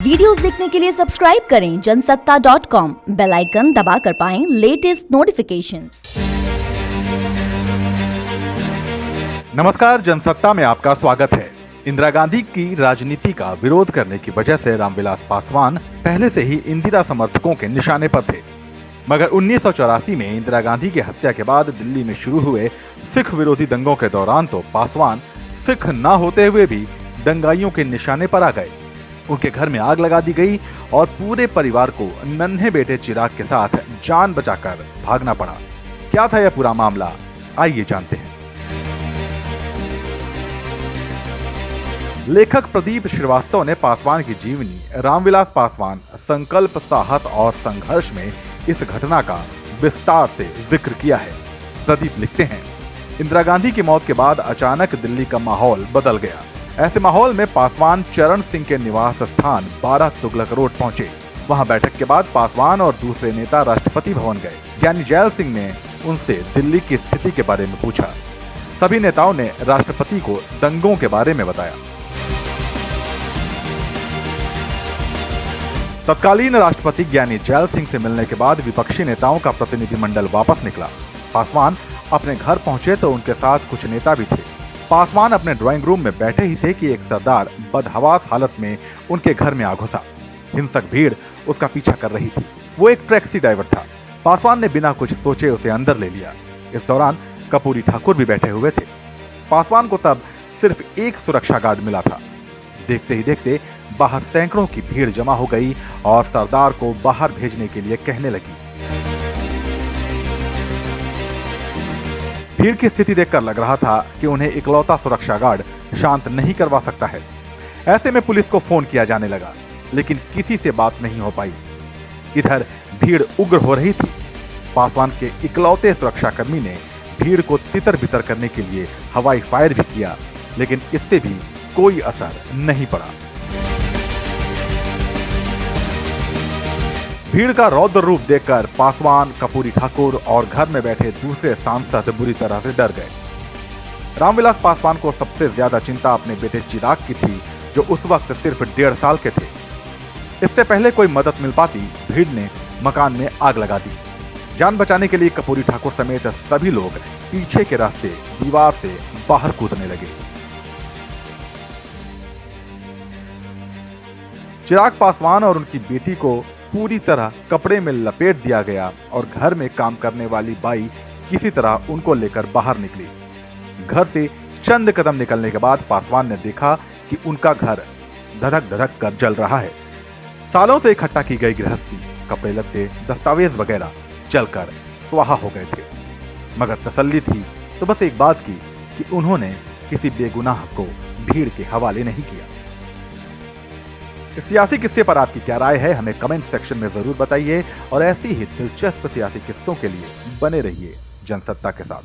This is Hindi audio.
वीडियोस देखने के लिए सब्सक्राइब करें जनसत्ता.com, बेल आइकन दबाकर पाएं लेटेस्ट नोटिफिकेशंस। नमस्कार, जनसत्ता में आपका स्वागत है। इंदिरा गांधी की राजनीति का विरोध करने की वजह से रामविलास पासवान पहले से ही इंदिरा समर्थकों के निशाने पर थे, मगर 1984 में इंदिरा गांधी की हत्या के बाद दिल्ली में शुरू हुए सिख विरोधी दंगों के दौरान तो पासवान सिख न होते हुए भी दंगाइयों के निशाने पर आ गए। उनके घर में आग लगा दी गई और पूरे परिवार को नन्हे बेटे चिराग के साथ जान बचाकर भागना पड़ा। क्या था यह पूरा मामला, आइए जानते हैं। लेखक प्रदीप श्रीवास्तव ने पासवान की जीवनी रामविलास पासवान संकल्प, साहस और संघर्ष में इस घटना का विस्तार से जिक्र किया है। प्रदीप लिखते हैं, इंदिरा गांधी की मौत के बाद अचानक दिल्ली का माहौल बदल गया। ऐसे माहौल में पासवान चरण सिंह के निवास स्थान 12 तुगलक रोड पहुंचे। वहां बैठक के बाद पासवान और दूसरे नेता राष्ट्रपति भवन गए। ज्ञानी जैल सिंह ने उनसे दिल्ली की स्थिति के बारे में पूछा। सभी नेताओं ने राष्ट्रपति को दंगों के बारे में बताया। तत्कालीन राष्ट्रपति ज्ञानी जैल सिंह से मिलने के बाद विपक्षी नेताओं का प्रतिनिधिमंडल वापस निकला। पासवान अपने घर पहुंचे तो उनके साथ कुछ नेता भी थे। पासवान अपने ड्राइंग रूम में बैठे ही थे कि एक सरदार बदहवास हालत में उनके घर में आ घुसा। हिंसक भीड़ उसका पीछा कर रही थी। वो एक टैक्सी ड्राइवर था। पासवान ने बिना कुछ सोचे उसे अंदर ले लिया। इस दौरान कपूरी ठाकुर भी बैठे हुए थे। पासवान को तब सिर्फ एक सुरक्षा गार्ड मिला था। देखते ही देखते बाहर सैकड़ों की भीड़ जमा हो गई और सरदार को बाहर भेजने के लिए कहने लगी। भीड़ की स्थिति देखकर लग रहा था कि उन्हें इकलौता सुरक्षा गार्ड शांत नहीं करवा सकता है। ऐसे में पुलिस को फोन किया जाने लगा, लेकिन किसी से बात नहीं हो पाई। इधर भीड़ उग्र हो रही थी। पासवान के इकलौते सुरक्षाकर्मी ने भीड़ को तितर बितर करने के लिए हवाई फायर भी किया, लेकिन इससे भी कोई असर नहीं पड़ा। भीड़ का रौद्र रूप देखकर पासवान, कपूरी ठाकुर और घर में बैठे दूसरे सांसद बुरी तरह से डर गए। रामविलास पासवान को सबसे ज्यादा चिंता अपने बेटे चिराग की थी, जो उस वक्त सिर्फ 1.5 साल के थे। इससे पहले कोई मदद मिल पाती, भीड़ ने मकान में आग लगा दी। जान बचाने के लिए कपूरी ठाकुर समेत सभी लोग पीछे के रास्ते दीवार से बाहर कूदने लगे। चिराग पासवान और उनकी बेटी को पूरी तरह कपड़े में लपेट दिया गया और घर में काम करने वाली बाई किसी तरह उनको लेकर बाहर निकली। घर से चंद कदम निकलने के बाद पासवान ने देखा कि उनका घर धधक धधक कर जल रहा है। सालों से इकट्ठा की गई गृहस्थी, कपड़े लत्ते, दस्तावेज वगैरह जलकर स्वाहा हो गए थे। मगर तसल्ली थी तो बस एक बात की कि उन्होंने किसी बेगुनाह को भीड़ के हवाले नहीं किया। इस सियासी किस्से पर आपकी क्या राय है, हमें कमेंट सेक्शन में जरूर बताइए और ऐसी ही दिलचस्प सियासी किस्सों के लिए बने रहिए जनसत्ता के साथ।